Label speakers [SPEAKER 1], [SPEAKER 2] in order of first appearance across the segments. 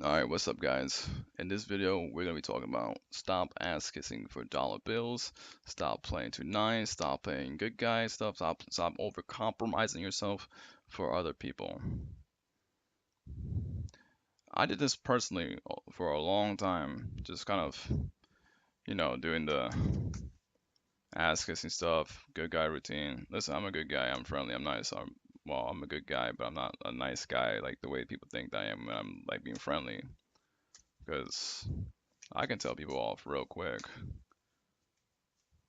[SPEAKER 1] Alright, what's up guys? In this video, we're going to be talking about stop ass kissing for dollar bills, stop playing too nice, stop playing good guy stuff, stop over compromising yourself for other people. I did this personally for a long time, just kind of, doing the ass kissing stuff, good guy routine. Listen, I'm a good guy, I'm friendly, I'm nice, I'm a good guy, but I'm not a nice guy like the way people think that I am when I'm like being friendly, because I can tell people off real quick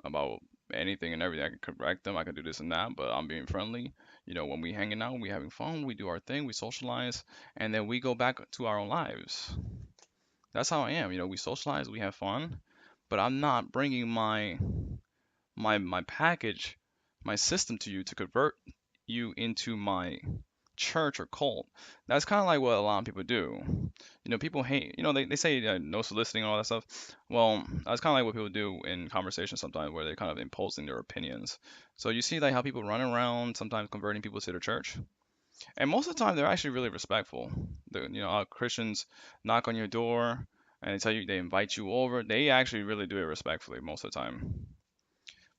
[SPEAKER 1] about anything and everything. I can correct them. I can do this and that, but I'm being friendly. When we hanging out, we having fun, we do our thing, we socialize, and then we go back to our own lives. That's how I am. We socialize, we have fun, but I'm not bringing my package, my system to you to convert you into my church or cult. That's kind of like what a lot of people do. People hate, they say no soliciting and all that stuff. Well, that's kind of like what people do in conversations sometimes where they're kind of imposing their opinions. So you see like how people run around sometimes converting people to their church. And most of the time they're actually really respectful. Christians knock on your door and they tell you they invite you over. They actually really do it respectfully most of the time.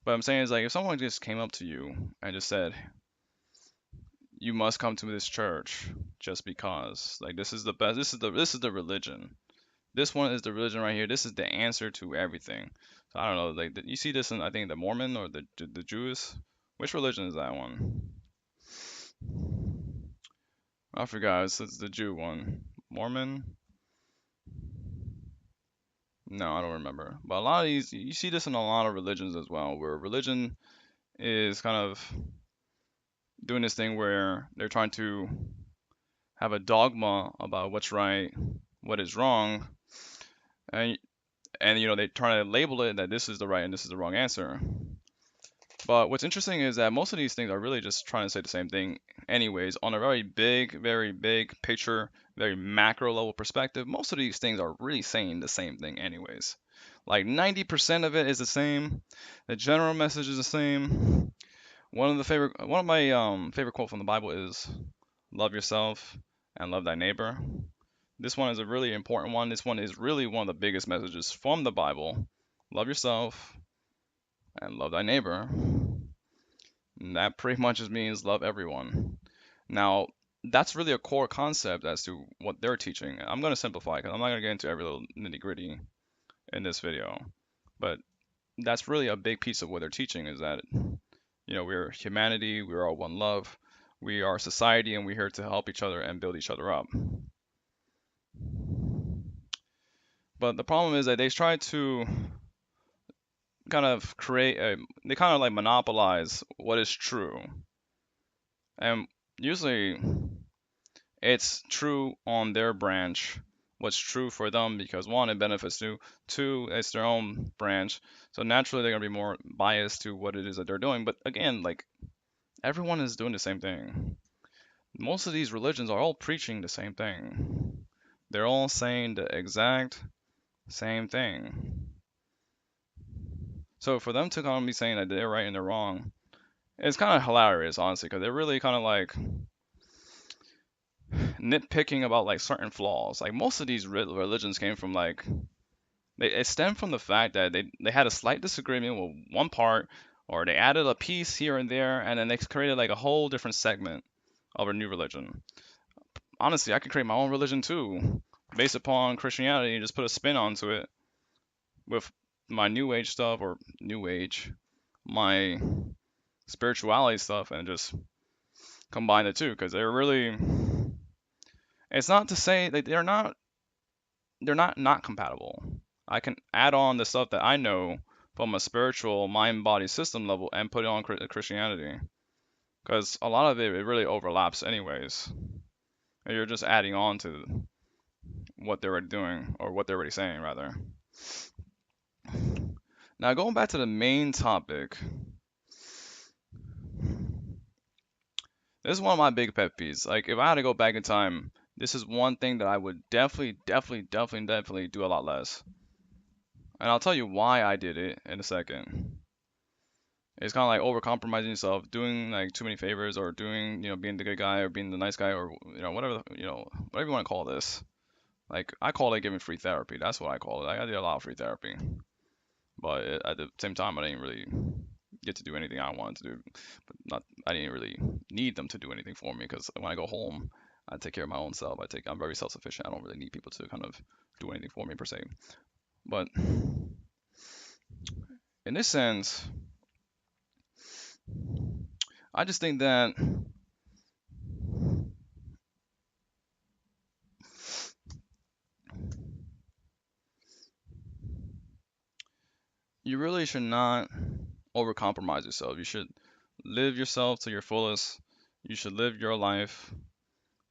[SPEAKER 1] But I'm saying is like if someone just came up to you and just said, you must come to this church just because. Like this is the best. This is the religion. This one is the religion right here. This is the answer to everything. So I don't know. Like you see this in I think the Mormon or the Jews. Which religion is that one? I forgot. It's the Jew one. Mormon? No, I don't remember. But a lot of these, you see this in a lot of religions as well, where religion is kind of doing this thing where they're trying to have a dogma about what's right, what is wrong, and they try to label it that this is the right and this is the wrong answer. But what's interesting is that most of these things are really just trying to say the same thing anyways on a very big picture, very macro level perspective. Most of these things are really saying the same thing anyways. Like 90% of it is the same. The general message is the same. One of my favorite quote from the Bible is love yourself and love thy neighbor. This one is a really important one. This one is really one of the biggest messages from the Bible. Love yourself and love thy neighbor. And that pretty much just means love everyone. Now, that's really a core concept as to what they're teaching. I'm going to simplify because I'm not going to get into every little nitty gritty in this video. But that's really a big piece of what they're teaching is that, we're humanity, we're all one love, we are society, and we're here to help each other and build each other up. But the problem is that they try to kind of they kind of like monopolize what is true. And usually it's true on their branch, what's true for them because one, it benefits you, two, it's their own branch. So naturally they're gonna be more biased to what it is that they're doing. But again, like everyone is doing the same thing. Most of these religions are all preaching the same thing. They're all saying the exact same thing. So for them to kind of be saying that they're right and they're wrong, it's kind of hilarious, honestly, because they're really kind of like nitpicking about like certain flaws. Like most of these religions came from like it stemmed from the fact that they had a slight disagreement with one part, or they added a piece here and there, and then they created like a whole different segment of a new religion. Honestly, I could create my own religion too, based upon Christianity, and just put a spin onto it with my New Age stuff or New Age, my spirituality stuff, and just combine the two because they're really. It's not to say that they're not compatible. I can add on the stuff that I know from a spiritual mind body system level and put it on Christianity because a lot of it really overlaps anyways. And you're just adding on to what they were doing or what they're already saying rather. Now going back to the main topic, this is one of my big pet peeves. Like if I had to go back in time, this is one thing that I would definitely do a lot less. And I'll tell you why I did it in a second. It's kind of like over compromising yourself, doing like too many favors, or doing, being the good guy or being the nice guy, or whatever you want to call this. Like, I call it giving free therapy. That's what I call it. I did a lot of free therapy, but at the same time, I didn't really get to do anything I wanted to do. But not, I didn't really need them to do anything for me because when I go home, I take care of my own self. I'm very self-sufficient. I don't really need people to kind of do anything for me per se. But in this sense, I just think that you really should not overcompromise yourself. You should live yourself to your fullest. You should live your life.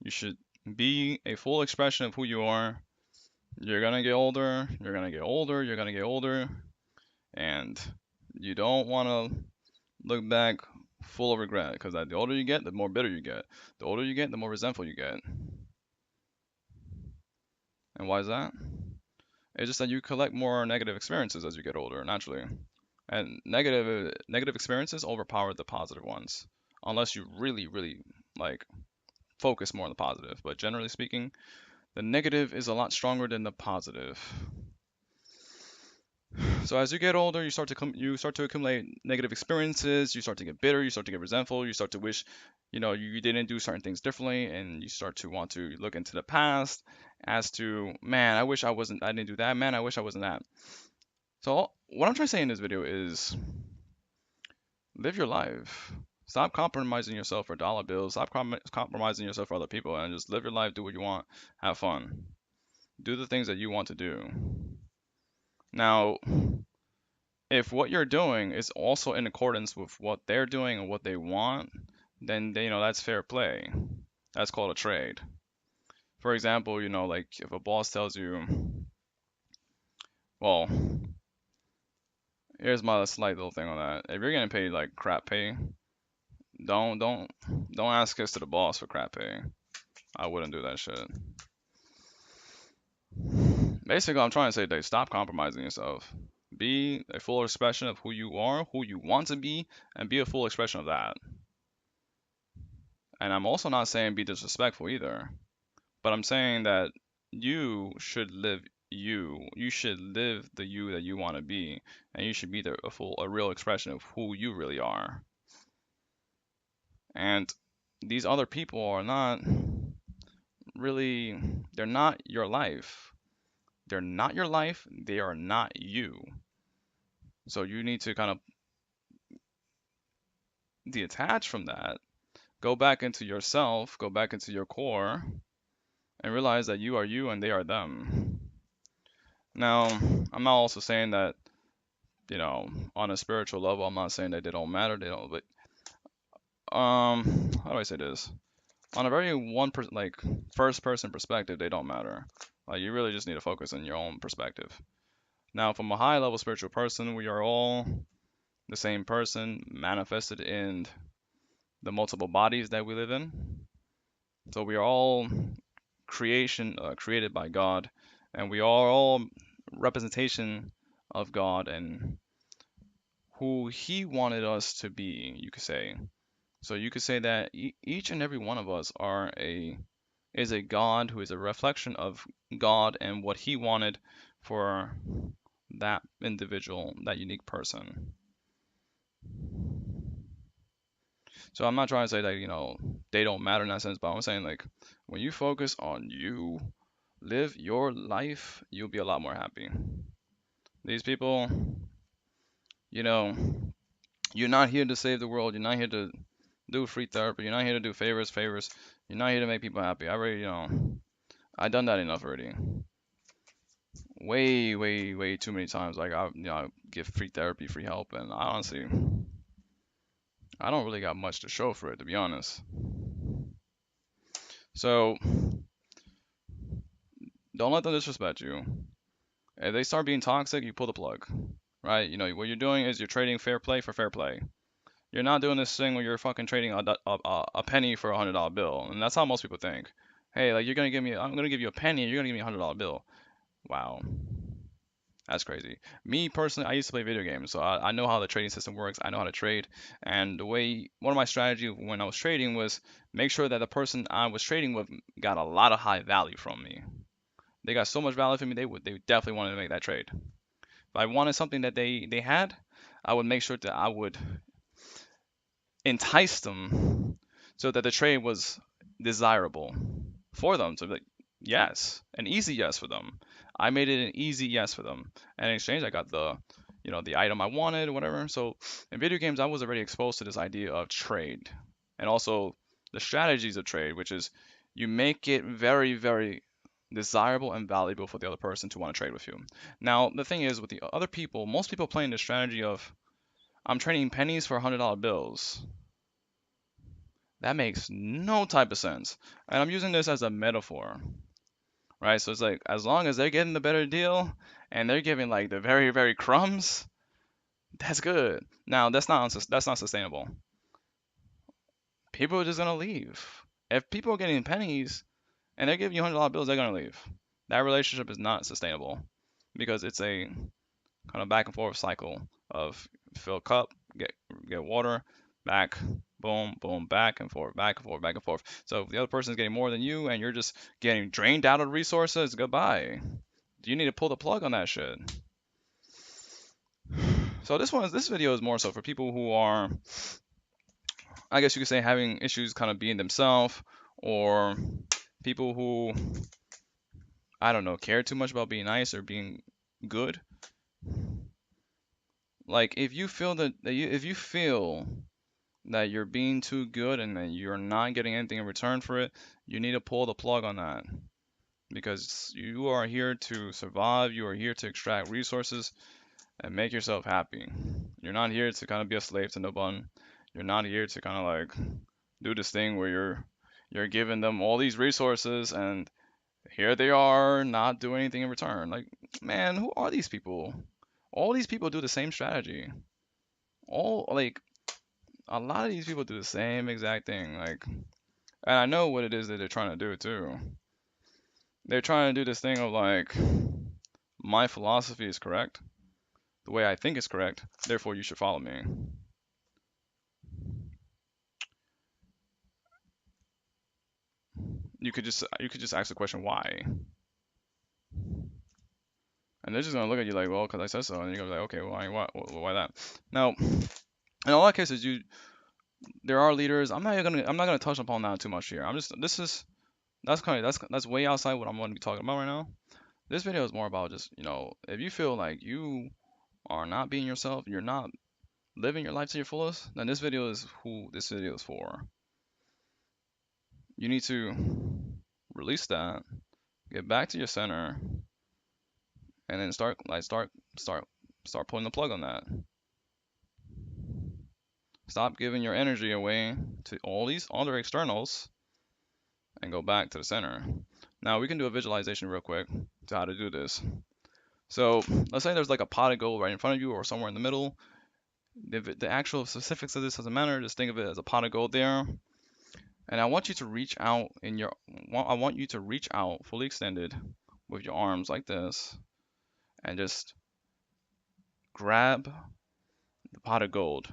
[SPEAKER 1] You should be a full expression of who you are. You're gonna get older. You're gonna get older. You're gonna get older. And you don't want to look back full of regret because the older you get, the more bitter you get. The older you get, the more resentful you get. And why is that? It's just that you collect more negative experiences as you get older, naturally. And negative experiences overpower the positive ones, unless you really, really like focus more on the positive. But generally speaking, the negative is a lot stronger than the positive. So as you get older, you start to accumulate negative experiences. You start to get bitter. You start to get resentful. You start to wish, you didn't do certain things differently, and you start to want to look into the past as to, man, I didn't do that. Man, I wish I wasn't that. So what I'm trying to say in this video is live your life. Stop compromising yourself for dollar bills. Stop compromising yourself for other people, and just live your life. Do what you want. Have fun. Do the things that you want to do. Now, if what you're doing is also in accordance with what they're doing and what they want, then that's fair play. That's called a trade. For example, like if a boss tells you, well, here's my slight little thing on that. If you're getting paid like crap pay, don't ask us to the boss for crap pay. I wouldn't do that shit. Basically, I'm trying to say that stop compromising yourself. Be a full expression of who you are, who you want to be, and be a full expression of that. And I'm also not saying be disrespectful either, but I'm saying that you should live you. You should live the you that you want to be, and you should be a real expression of who you really are. And these other people are not really, they're not your life. They're not your life. They are not you. So you need to kind of detach from that, go back into yourself, go back into your core, and realize that you are you and they are them. Now, I'm not also saying that, on a spiritual level, I'm not saying that they don't matter, they don't, but, how do I say this? On a very first person perspective, they don't matter. Like, you really just need to focus on your own perspective. Now, from a high level spiritual person, we are all the same person manifested in the multiple bodies that we live in. So we are all created by God, and we are all representation of God and who He wanted us to be, you could say. So you could say that each and every one of us is a God who is a reflection of God and what He wanted for that individual, that unique person. So I'm not trying to say that, they don't matter in that sense, but I'm saying like when you focus on you, live your life, you'll be a lot more happy. These people, you know, you're not here to save the world. You're not here to do free therapy. You're not here to do favors. You're not here to make people happy. I already, I done that enough already. Way, way, way too many times. Like I give free therapy, free help, and honestly, I don't really got much to show for it, to be honest. So don't let them disrespect you. If they start being toxic, you pull the plug, right? What you're doing is you're trading fair play for fair play. You're not doing this thing where you're fucking trading a penny for $100 bill, and that's how most people think. Hey, like I'm gonna give you a penny, and you're gonna give me $100 bill. Wow, that's crazy. Me personally, I used to play video games, so I know how the trading system works. I know how to trade, and one of my strategies when I was trading was make sure that the person I was trading with got a lot of high value from me. they got so much value for me, they definitely wanted to make that trade. If I wanted something that they had, I would make sure that I would entice them so that the trade was desirable for them to be like, yes, an easy yes for them. I made it an easy yes for them. And in exchange, I got the item I wanted, whatever. So in video games, I was already exposed to this idea of trade and also the strategies of trade, which is you make it very, very desirable and valuable for the other person to want to trade with you. Now, the thing is with the other people, most people playing the strategy of I'm trading pennies for $100 bills. That makes no type of sense. And I'm using this as a metaphor, right? So it's like as long as they're getting the better deal and they're giving like the very, very crumbs, that's good. Now that's not sustainable. People are just gonna leave. If people are getting pennies and they're giving you $100 bills, they're gonna leave. That relationship is not sustainable because it's a kind of back and forth cycle of fill cup, get water, back, boom, boom, back and forth, back and forth, back and forth. So if the other person is getting more than you and you're just getting drained out of resources, goodbye. You need to pull the plug on that shit. So this video is more so for people who are, I guess you could say, having issues kind of being themselves, or people who, I don't know, care too much about being nice or being good. Like if you feel if you feel that you're being too good and that you're not getting anything in return for it, you need to pull the plug on that because you are here to survive, you are here to extract resources and make yourself happy. You're not here to kind of be a slave to no one. You're not here to kind of like do this thing where you're giving them all these resources and here they are not doing anything in return. Like, man, who are these people? All these people do the same strategy. All like a lot of these people do the same exact thing. Like, and I know what it is that they're trying to do too. They're trying to do this thing of like, my philosophy is correct, the way I think is correct, therefore you should follow me. You could just ask the question why, and they're just gonna look at you like, well, because I said so, and you're gonna be like, okay, why that? Now, in a lot of cases, there are leaders. I'm not gonna touch upon that too much here. That's way outside what I'm going to be talking about right now. This video is more about just, if you feel like you are not being yourself, you're not living your life to your fullest, then this video is who this video is for. You need to release that, get back to your center, and then start pulling the plug on that. Stop giving your energy away to all these other externals and go back to the center. Now we can do a visualization real quick to how to do this. So let's say there's like a pot of gold right in front of you or somewhere in the middle. The actual specifics of this doesn't matter. Just think of it as a pot of gold there. And I want you to reach out fully extended with your arms like this and just grab the pot of gold.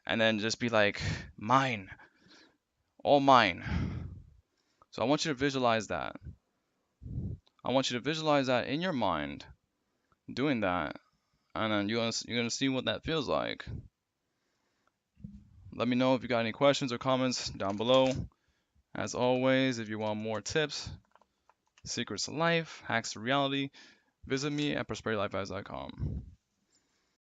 [SPEAKER 1] And then just be like, mine, all mine. So I want you to visualize that. I want you to visualize that in your mind, doing that, and then you're gonna see what that feels like. Let me know if you got any questions or comments down below. As always, if you want more tips, secrets to life, hacks to reality, visit me at prosperitylife.com.